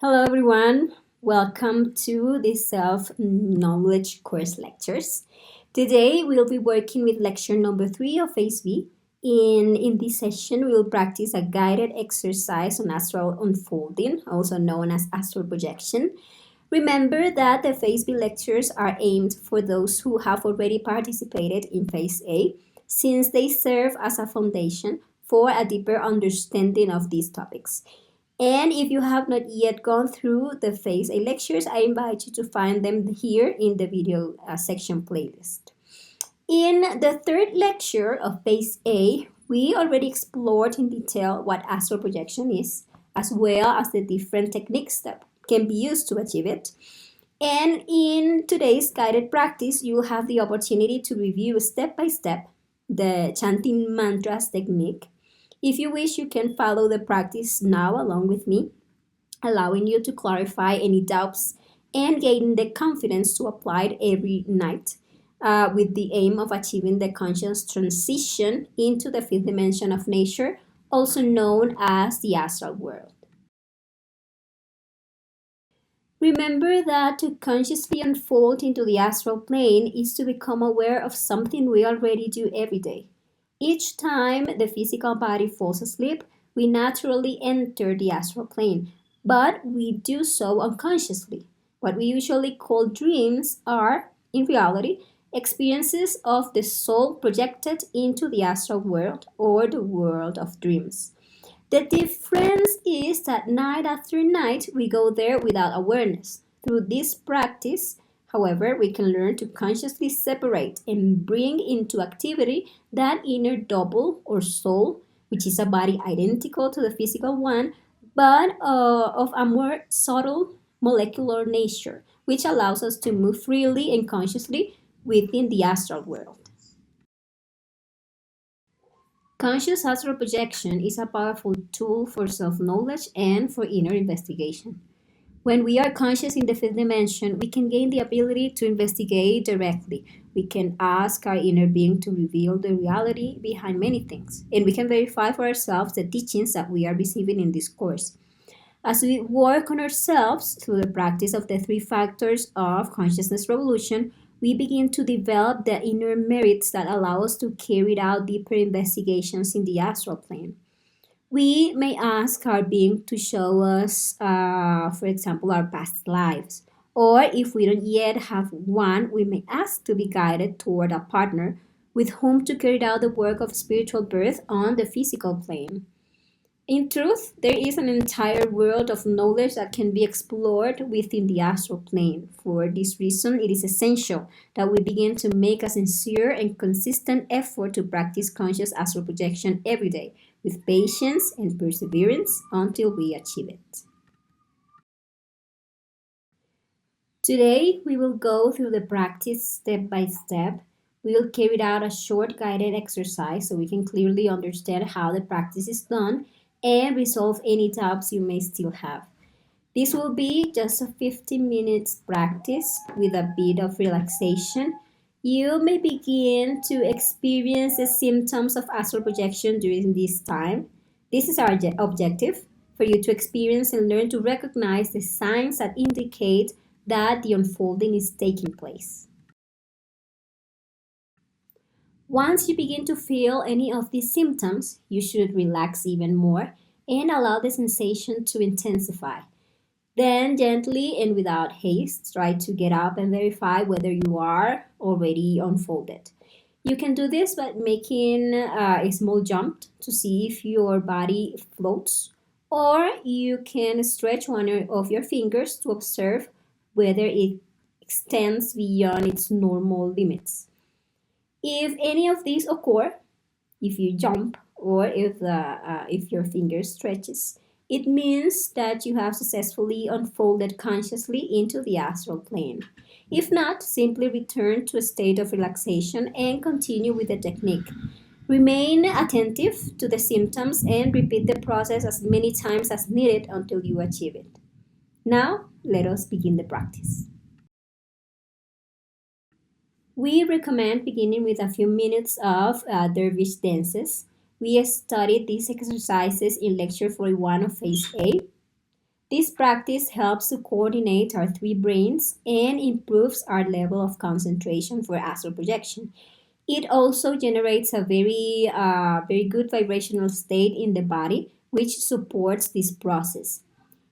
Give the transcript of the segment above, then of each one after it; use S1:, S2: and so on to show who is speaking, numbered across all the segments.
S1: Hello, everyone. Welcome to the Self Knowledge course lectures. Today, we'll be working with lecture number 3 of Phase B. In this session, we'll practice a guided exercise on astral unfolding, also known as astral projection. Remember that the Phase B lectures are aimed for those who have already participated in Phase A, since they serve as a foundation for a deeper understanding of these topics. And if you have not yet gone through the Phase A lectures, I invite you to find them here in the video section playlist. In the third lecture of Phase A, we already explored in detail what astral projection is, as well as the different techniques that can be used to achieve it. And in today's guided practice, you will have the opportunity to review step by step the chanting mantras technique. If you wish, you can follow the practice now along with me, allowing you to clarify any doubts and gain the confidence to apply it every night with the aim of achieving the conscious transition into the fifth dimension of nature, also known as the astral world. Remember that to consciously unfold into the astral plane is to become aware of something we already do every day. Each time the physical body falls asleep, we naturally enter the astral plane, but we do so unconsciously. What we usually call dreams are, in reality, experiences of the soul projected into the astral world or the world of dreams. The difference is that night after night we go there without awareness. Through this practice, however, we can learn to consciously separate and bring into activity that inner double or soul, which is a body identical to the physical one, but of a more subtle molecular nature, which allows us to move freely and consciously within the astral world. Conscious astral projection is a powerful tool for self-knowledge and for inner investigation. When we are conscious in the fifth dimension, we can gain the ability to investigate directly. We can ask our inner being to reveal the reality behind many things, and we can verify for ourselves the teachings that we are receiving in this course. As we work on ourselves through the practice of the 3 factors of consciousness revolution, we begin to develop the inner merits that allow us to carry out deeper investigations in the astral plane. We may ask our being to show us, for example, our past lives. Or if we don't yet have one, we may ask to be guided toward a partner with whom to carry out the work of spiritual birth on the physical plane. In truth, there is an entire world of knowledge that can be explored within the astral plane. For this reason, it is essential that we begin to make a sincere and consistent effort to practice conscious astral projection every day, with patience and perseverance until we achieve it. Today, we will go through the practice step by step. We will carry out a short guided exercise so we can clearly understand how the practice is done and resolve any doubts you may still have. This will be just a 15 minutes practice with a bit of relaxation. You may begin to experience the symptoms of astral projection during this time. This is our objective, for you to experience and learn to recognize the signs that indicate that the unfolding is taking place. Once you begin to feel any of these symptoms, you should relax even more and allow the sensation to intensify. Then gently and without haste, try to get up and verify whether you are already unfolded. You can do this by making a small jump to see if your body floats, or you can stretch one of your fingers to observe whether it extends beyond its normal limits. If any of these occur, if you jump or if your finger stretches, it means that you have successfully unfolded consciously into the astral plane. If not, simply return to a state of relaxation and continue with the technique. Remain attentive to the symptoms and repeat the process as many times as needed until you achieve it. Now, let us begin the practice. We recommend beginning with a few minutes of dervish dances. We studied these exercises in lecture 41 of Phase A. This practice helps to coordinate our three brains and improves our level of concentration for astral projection. It also generates a very good vibrational state in the body, which supports this process.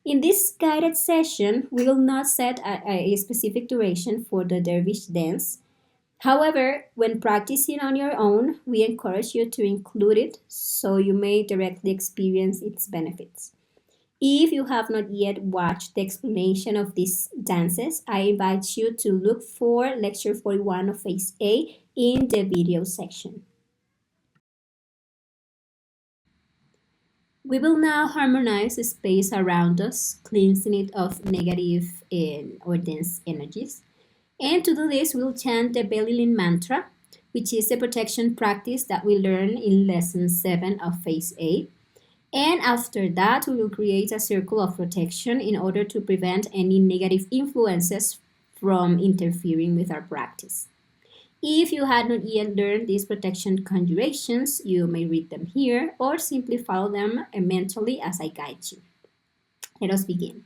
S1: In this guided session, we will not set a specific duration for the dervish dance. However, when practicing on your own, we encourage you to include it so you may directly experience its benefits. If you have not yet watched the explanation of these dances, I invite you to look for Lecture 41 of Phase A in the video section. We will now harmonize the space around us, cleansing it of negative or dense energies. And to do this, we'll chant the Belilin mantra, which is a protection practice that we learn in Lesson 7 of Phase A. And after that, we will create a circle of protection in order to prevent any negative influences from interfering with our practice. If you had not yet learned these protection conjurations, you may read them here or simply follow them mentally as I guide you. Let us begin.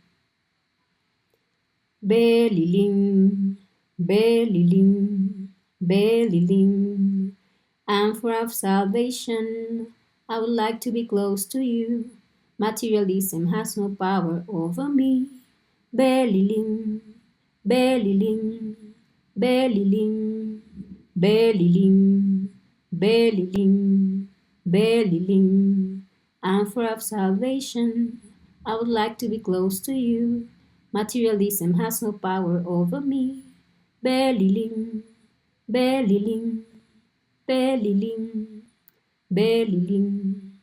S1: Beliling, Beliling, Beliling, Amphor of salvation, I would like to be close to you. Materialism has no power over me. Beliling, Beliling, Beliling, Beliling, Beliling, Beliling, Amphor of salvation, I would like to be close to you. Materialism has no power over me. Beliling, Beliling, Beliling, Beliling,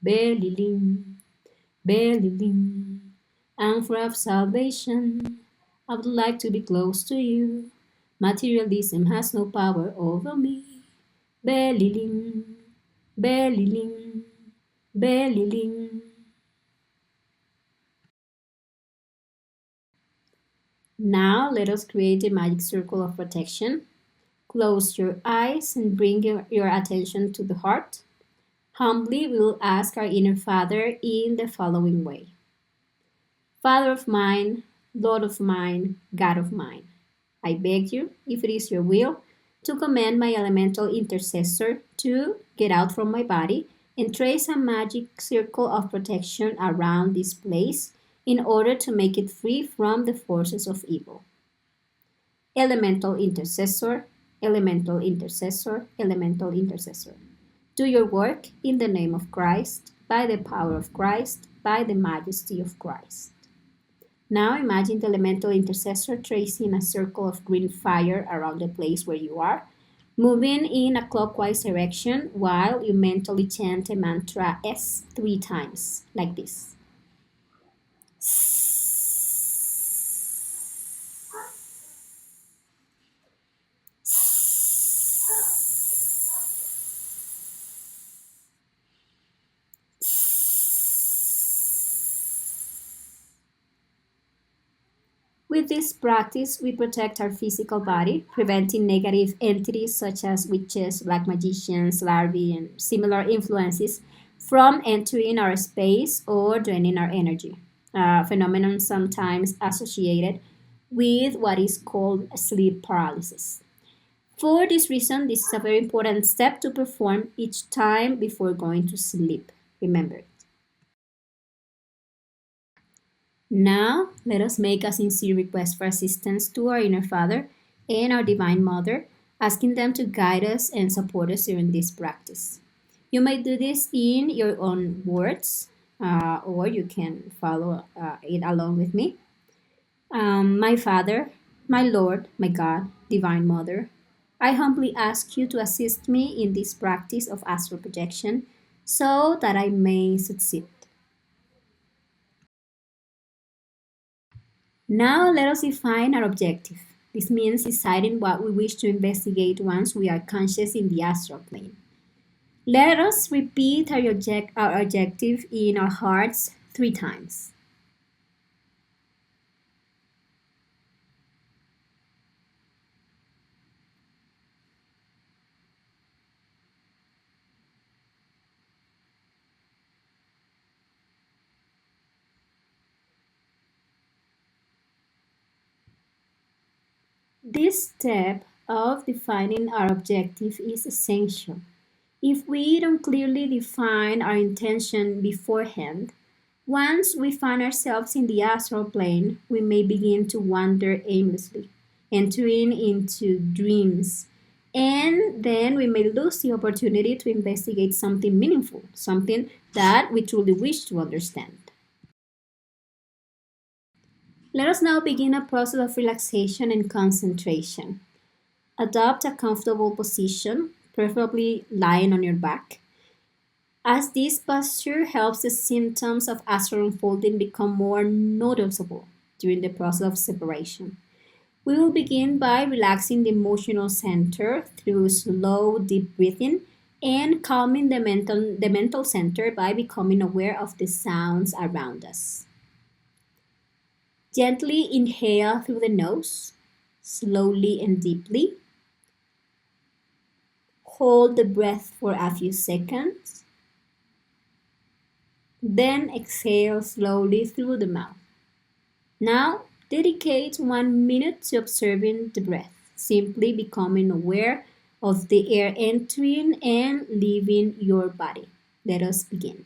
S1: Beliling, Beliling, Amphor of salvation, I would like to be close to you. Materialism has no power over me. Beliling, Beliling, Beliling. Now let us create a magic circle of protection. Close your eyes and bring your attention to the heart. Humbly, we will ask our inner Father in the following way. Father of mine, Lord of mine, God of mine, I beg you, if it is your will, to command my elemental intercessor to get out from my body and trace a magic circle of protection around this place in order to make it free from the forces of evil. Elemental intercessor, elemental intercessor, elemental intercessor. Do your work in the name of Christ, by the power of Christ, by the majesty of Christ. Now imagine the elemental intercessor tracing a circle of green fire around the place where you are, moving in a clockwise direction while you mentally chant a mantra S 3 times, like this. With this practice, we protect our physical body, preventing negative entities such as witches, black magicians, larvae, and similar influences from entering our space or draining our energy. A phenomenon sometimes associated with what is called sleep paralysis. For this reason, this is a very important step to perform each time before going to sleep. Remember. Now, let us make a sincere request for assistance to our inner Father and our Divine Mother, asking them to guide us and support us during this practice. You may do this in your own words, or you can follow it along with me. My Father, my Lord, my God, Divine Mother, I humbly ask you to assist me in this practice of astral projection so that I may succeed. Now let us define our objective. This means deciding what we wish to investigate once we are conscious in the astral plane. Let us repeat our objective in our hearts 3 times. This step of defining our objective is essential. If we don't clearly define our intention beforehand, once we find ourselves in the astral plane, we may begin to wander aimlessly, entering into dreams. And then we may lose the opportunity to investigate something meaningful, something that we truly wish to understand. Let us now begin a process of relaxation and concentration. Adopt a comfortable position, preferably lying on your back, as this posture helps the symptoms of astral unfolding become more noticeable during the process of separation. We will begin by relaxing the emotional center through slow, deep breathing and calming the mental center by becoming aware of the sounds around us. Gently inhale through the nose, slowly and deeply. Hold the breath for a few seconds. Then exhale slowly through the mouth. Now, dedicate 1 minute to observing the breath, simply becoming aware of the air entering and leaving your body. Let us begin.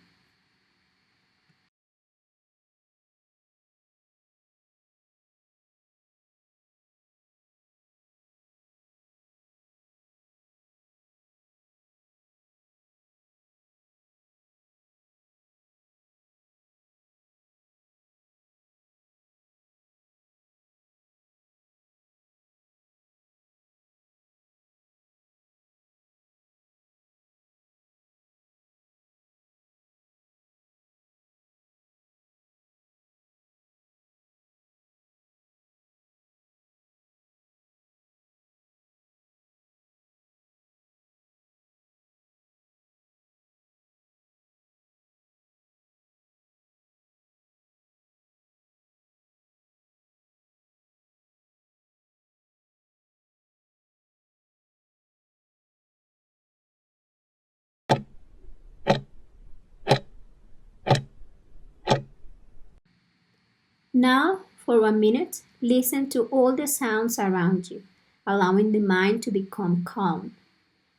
S1: Now, for 1 minute, listen to all the sounds around you, allowing the mind to become calm.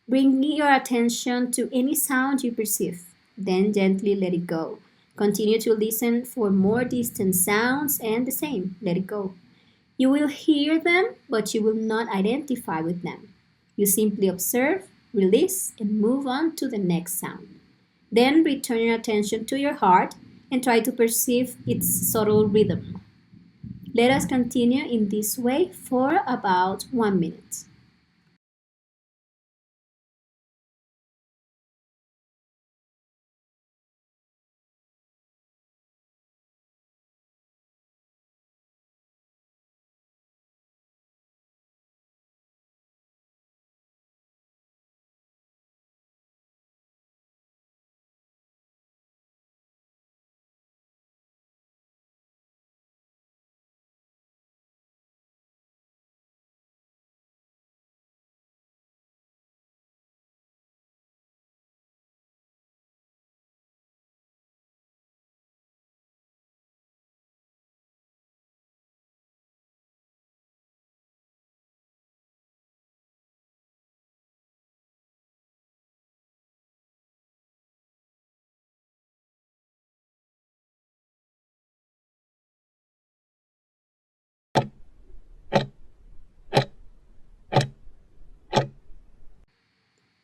S1: Bring your attention to any sound you perceive, then gently let it go. Continue to listen for more distant sounds and the same, let it go. You will hear them, but you will not identify with them. You simply observe, release, and move on to the next sound. Then return your attention to your heart and try to perceive its subtle rhythm. Let us continue in this way for about 1 minute.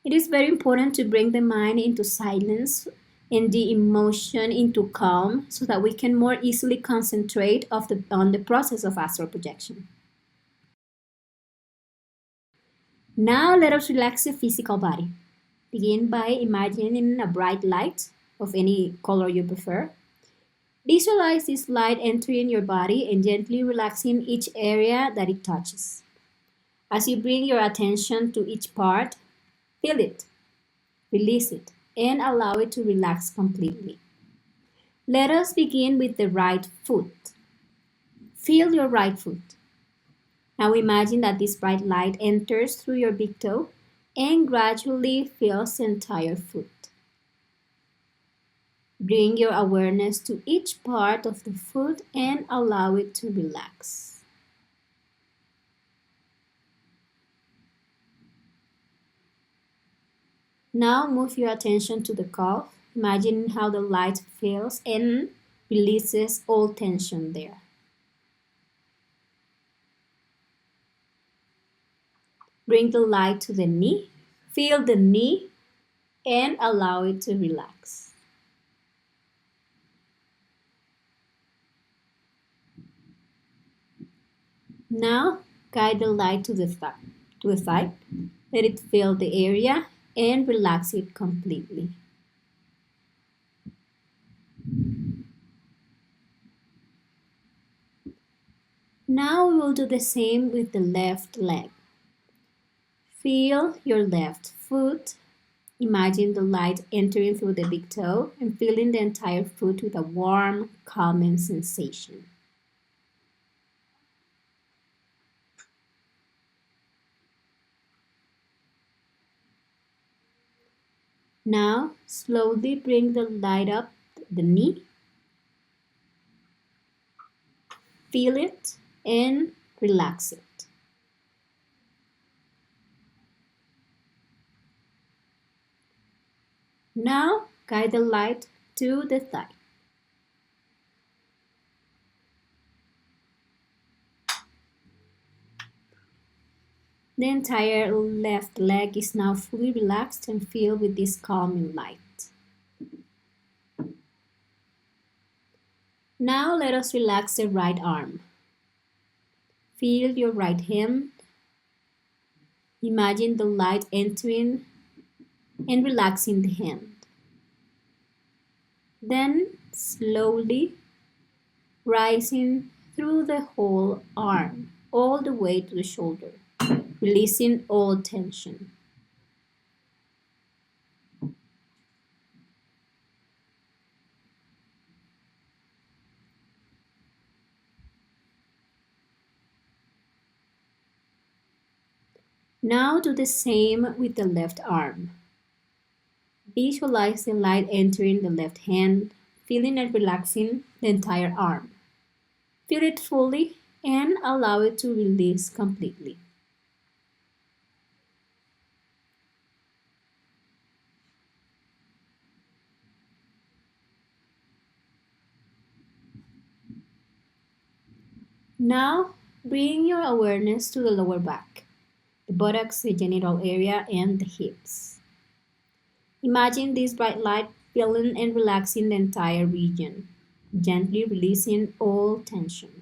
S1: It is very important to bring the mind into silence and the emotion into calm so that we can more easily concentrate on the process of astral projection. Now let us relax the physical body. Begin by imagining a bright light of any color you prefer. Visualize this light entering your body and gently relaxing each area that it touches. As you bring your attention to each part, feel it, release it, and allow it to relax completely. Let us begin with the right foot. Feel your right foot. Now imagine that this bright light enters through your big toe and gradually fills the entire foot. Bring your awareness to each part of the foot and allow it to relax. Now move your attention to the calf. Imagine how the light fills and releases all tension there. Bring the light to the knee. Feel the knee and allow it to relax. Now guide the light to the thigh. Let it fill the area and relax it completely. Now we will do the same with the left leg. Feel your left foot. Imagine the light entering through the big toe and filling the entire foot with a warm, calming sensation. Now, slowly bring the light up the knee. Feel it and relax it. Now, guide the light to the thigh. The entire left leg is now fully relaxed and filled with this calming light. Now let us relax the right arm. Feel your right hand. Imagine the light entering and relaxing the hand. Then slowly rising through the whole arm, all the way to the shoulder, releasing all tension. Now do the same with the left arm. Visualize the light entering the left hand, feeling and relaxing the entire arm. Feel it fully and allow it to release completely. Now bring your awareness to the lower back, the buttocks, the genital area, and the hips. Imagine this bright light filling and relaxing the entire region, gently releasing all tension.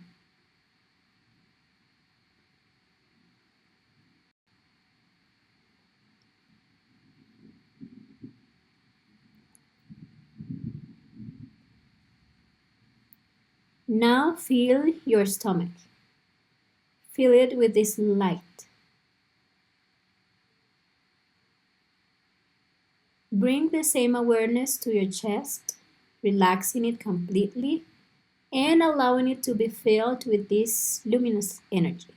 S1: Now feel your stomach. Fill it with this light. Bring the same awareness to your chest, relaxing it completely and allowing it to be filled with this luminous energy.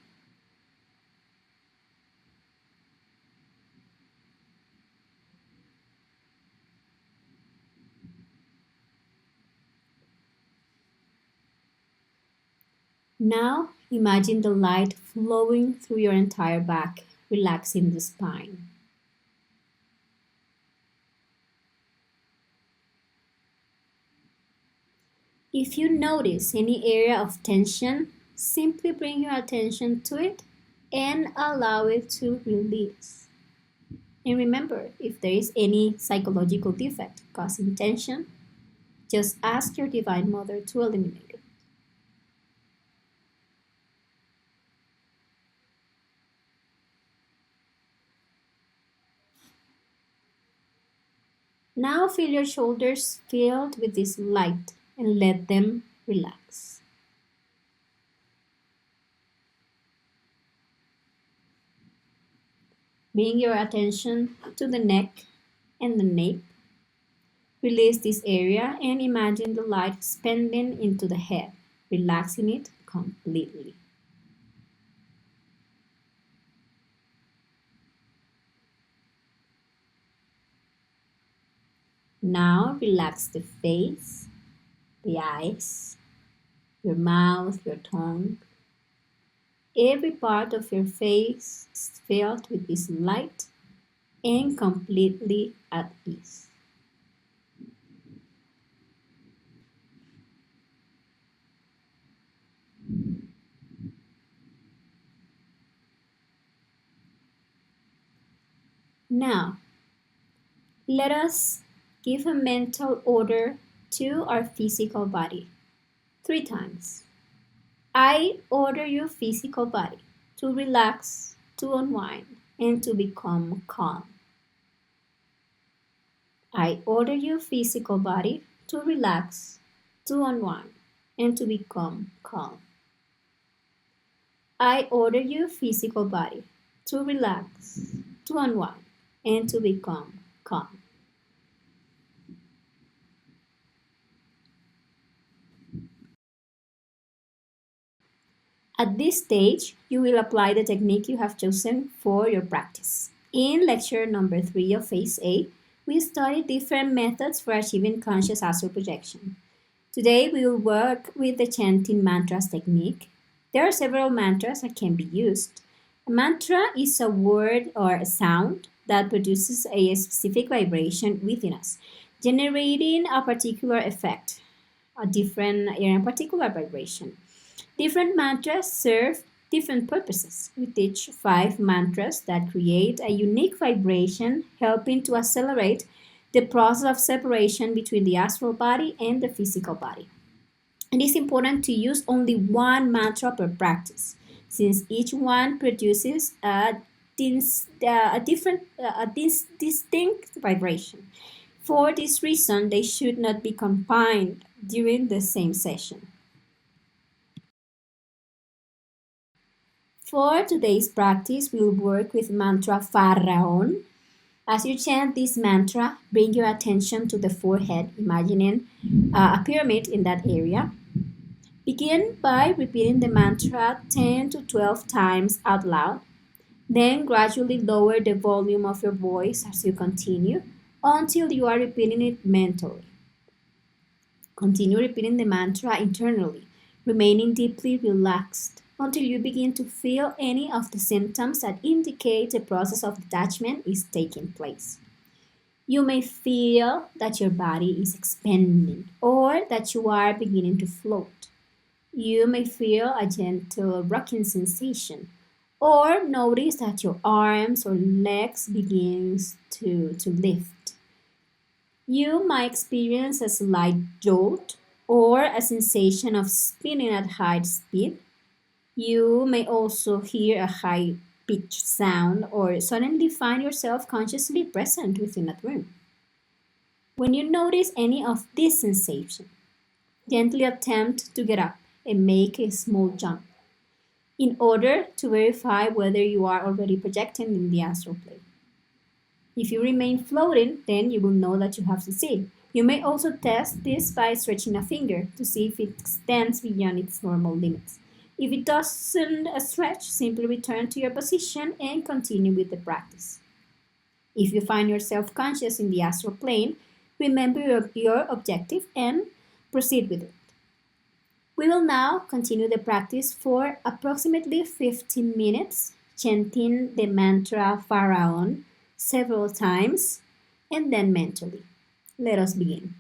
S1: Now imagine the light flowing through your entire back, relaxing the spine. If you notice any area of tension, simply bring your attention to it and allow it to release. And remember, if there is any psychological defect causing tension, just ask your Divine Mother to eliminate it. Now feel your shoulders filled with this light and let them relax. Bring your attention to the neck and the nape. Release this area and imagine the light expanding into the head, relaxing it completely. Now relax the face, the eyes, your mouth, your tongue. Every part of your face is filled with this light and completely at ease. Now, let us give a mental order to our physical body 3 times. I order your physical body to relax, to unwind, and to become calm. I order your physical body to relax, to unwind, and to become calm. I order your physical body to relax, to unwind, and to become calm. At this stage, you will apply the technique you have chosen for your practice. In lecture number 3 of Phase A, we studied different methods for achieving conscious astral projection. Today, we will work with the chanting mantras technique. There are several mantras that can be used. A mantra is a word or a sound that produces a specific vibration within us, generating a particular effect, a particular vibration. Different mantras serve different purposes. We teach 5 mantras that create a unique vibration, helping to accelerate the process of separation between the astral body and the physical body. It is important to use only one mantra per practice, since each one produces distinct vibration. For this reason, they should not be combined during the same session. For today's practice, we'll work with mantra Pharaon. As you chant this mantra, bring your attention to the forehead, imagining a pyramid in that area. Begin by repeating the mantra 10 to 12 times out loud. Then gradually lower the volume of your voice as you continue until you are repeating it mentally. Continue repeating the mantra internally, remaining deeply relaxed until you begin to feel any of the symptoms that indicate the process of detachment is taking place. You may feel that your body is expanding or that you are beginning to float. You may feel a gentle rocking sensation or notice that your arms or legs begins to lift. You might experience a slight jolt or a sensation of spinning at high speed. You may also hear a high pitched sound or suddenly find yourself consciously present within a room. When you notice any of these sensations, gently attempt to get up and make a small jump in order to verify whether you are already projecting in the astral plane. If you remain floating, then you will know that you have succeeded. You may also test this by stretching a finger to see if it extends beyond its normal limits. If it doesn't stretch, simply return to your position and continue with the practice. If you find yourself conscious in the astral plane, remember your objective and proceed with it. We will now continue the practice for approximately 15 minutes, chanting the mantra Pharaon several times and then mentally. Let us begin.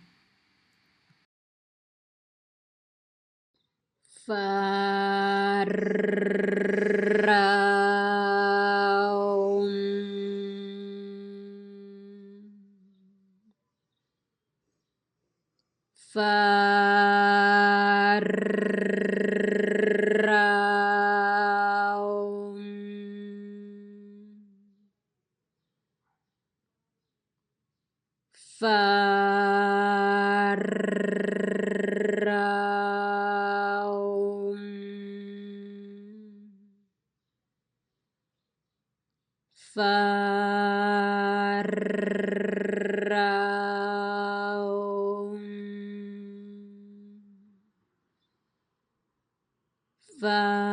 S1: Pharaon. Pharaon. Pharaon. Pharaon. Pharaon.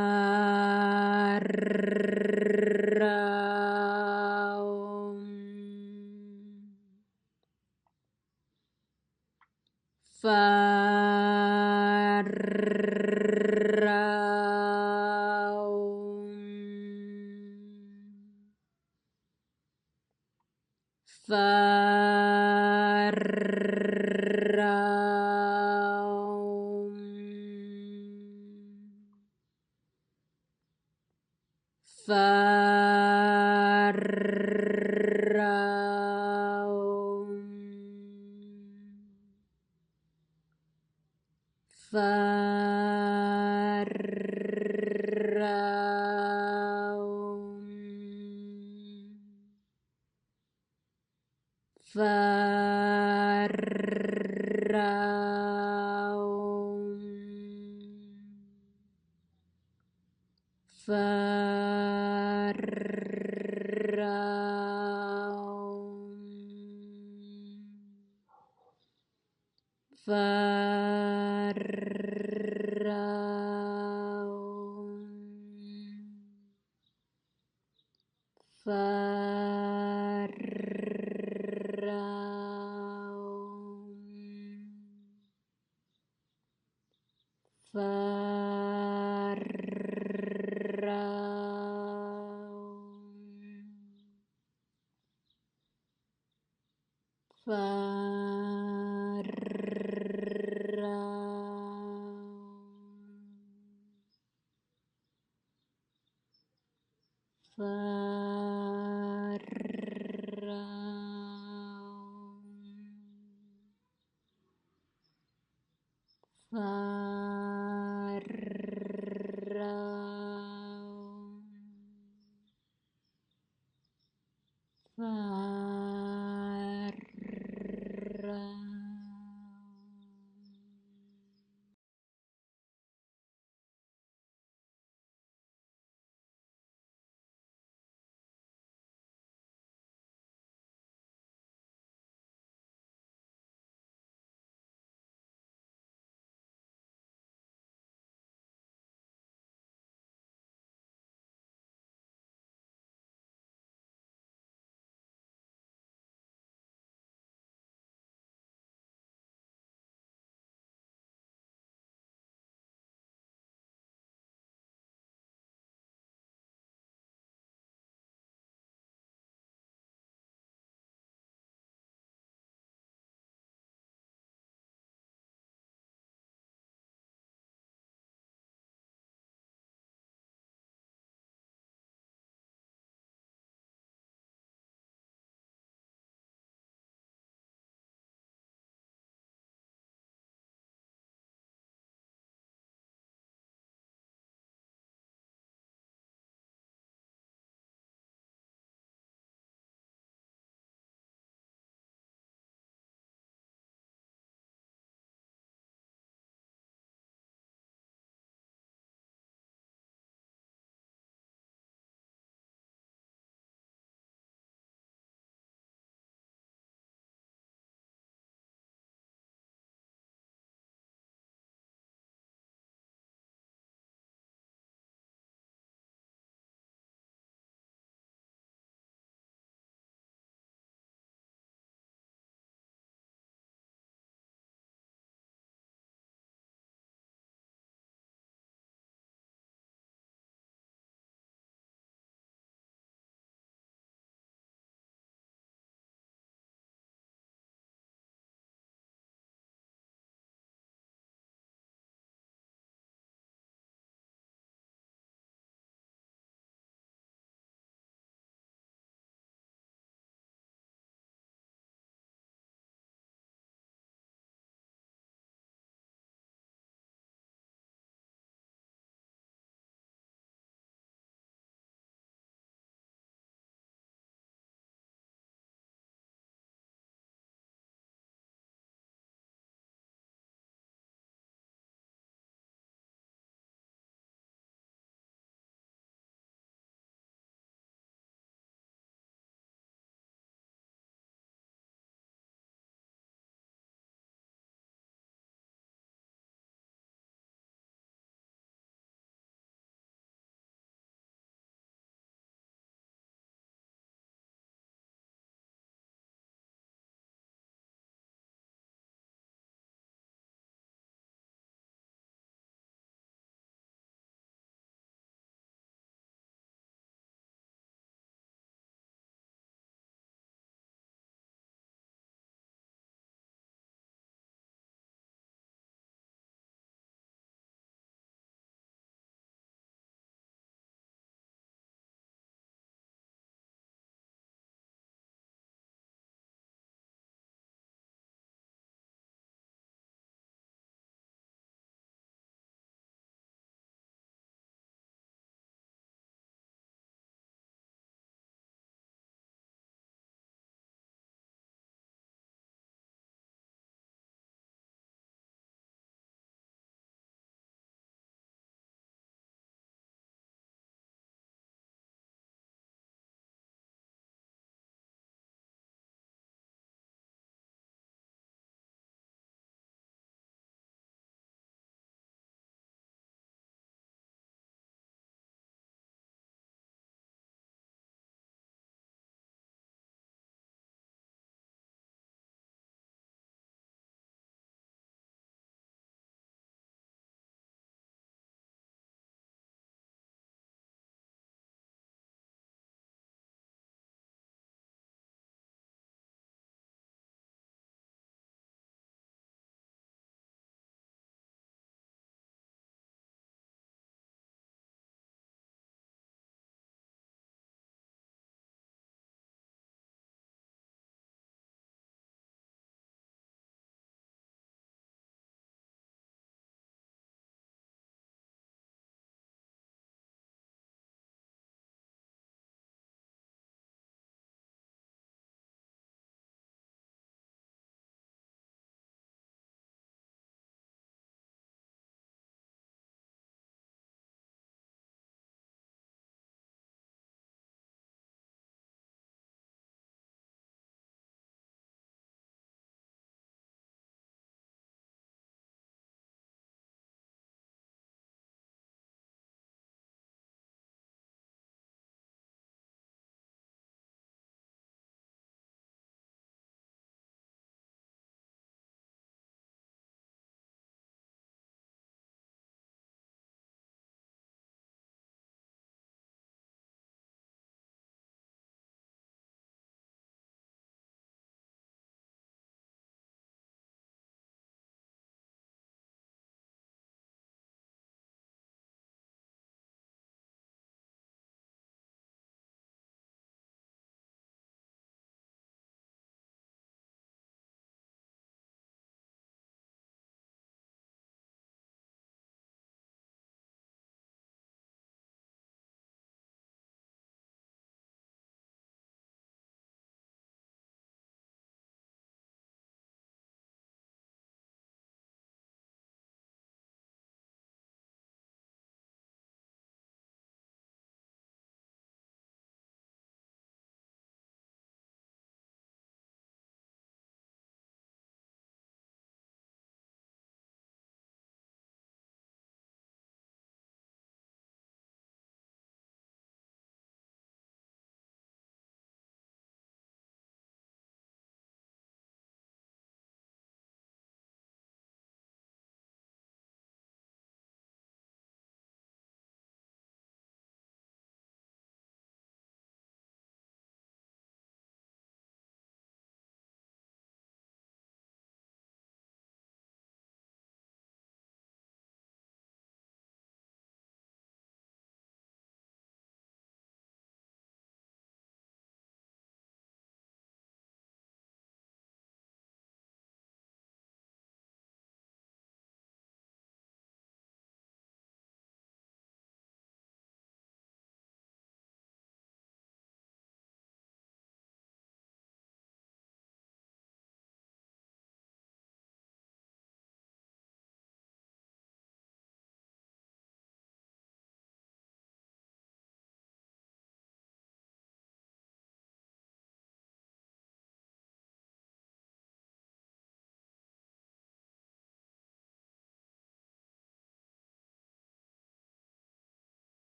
S1: Pharaon.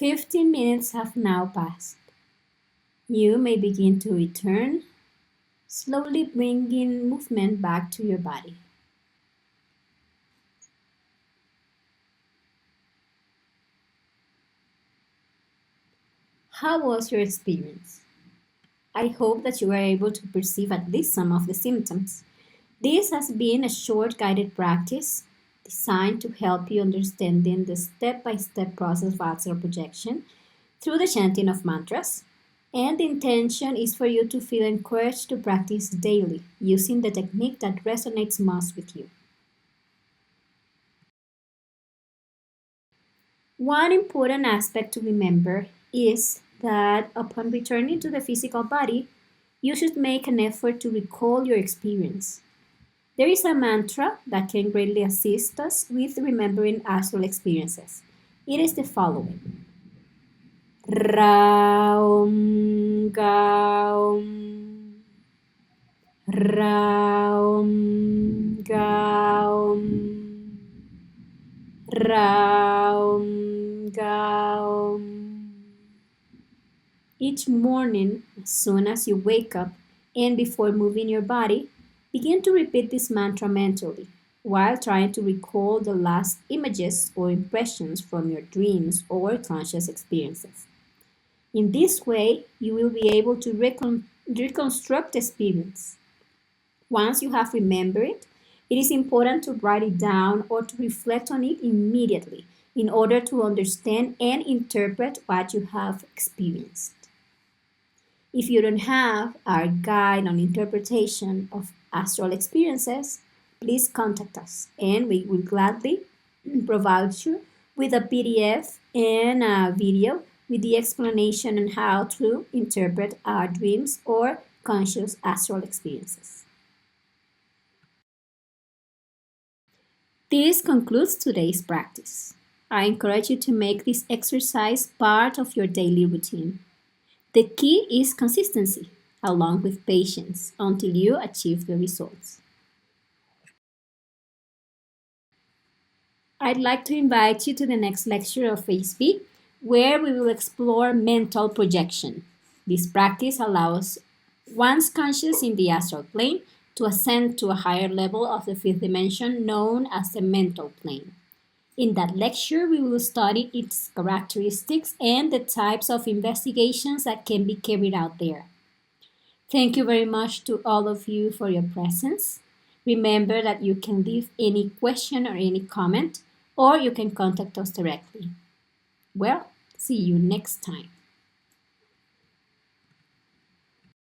S1: 15 minutes have now passed. You may begin to return, slowly bringing movement back to your body. How was your experience? I hope that you were able to perceive at least some of the symptoms. This has been a short guided practice designed to help you understanding the step-by-step process of astral projection through the chanting of mantras. And the intention is for you to feel encouraged to practice daily using the technique that resonates most with you. One important aspect to remember is that upon returning to the physical body, you should make an effort to recall your experience. There is a mantra that can greatly assist us with remembering astral experiences. It is the following: Raum Gaum, Raum Gaum, Raum Gaum. Each morning, as soon as you wake up and before moving your body, begin to repeat this mantra mentally while trying to recall the last images or impressions from your dreams or conscious experiences. In this way, you will be able to reconstruct the experience. Once you have remembered it, it is important to write it down or to reflect on it immediately in order to understand and interpret what you have experienced. If you don't have our guide on interpretation of astral experiences, please contact us and we will gladly provide you with a PDF and a video with the explanation on how to interpret our dreams or conscious astral experiences. This concludes today's practice. I encourage you to make this exercise part of your daily routine. The key is consistency, along with patience, until you achieve the results. I'd like to invite you to the next lecture of Phase B, where we will explore mental projection. This practice allows one's conscious in the astral plane to ascend to a higher level of the fifth dimension known as the mental plane. In that lecture, we will study its characteristics and the types of investigations that can be carried out there. Thank you very much to all of you for your presence. Remember that you can leave any question or any comment, or you can contact us directly. Well, see you next time.